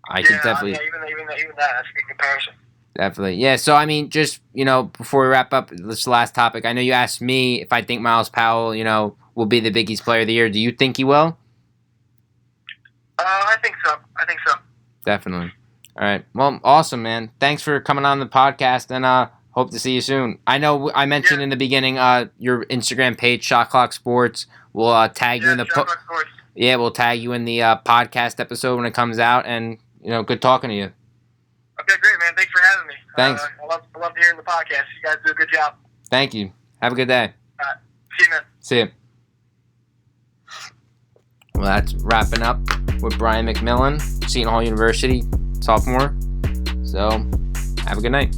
I can definitely even that that's a good comparison. Definitely, yeah. So just before we wrap up this last topic, I know you asked me if I think Miles Powell, will be the Big East Player of the Year. Do you think he will? I think so. Definitely. All right. Well, awesome, man. Thanks for coming on the podcast, and hope to see you soon. I know I mentioned in the beginning your Instagram page, Shot Clock Sports. We'll tag you in the we'll tag you in the podcast episode when it comes out, and good talking to you. Okay, great, man. Thanks for having me. Thanks. I love hearing the podcast. You guys do a good job. Thank you. Have a good day. See you, man. See you. Well, that's wrapping up with Brian McMillan, Seton Hall University sophomore. So, have a good night.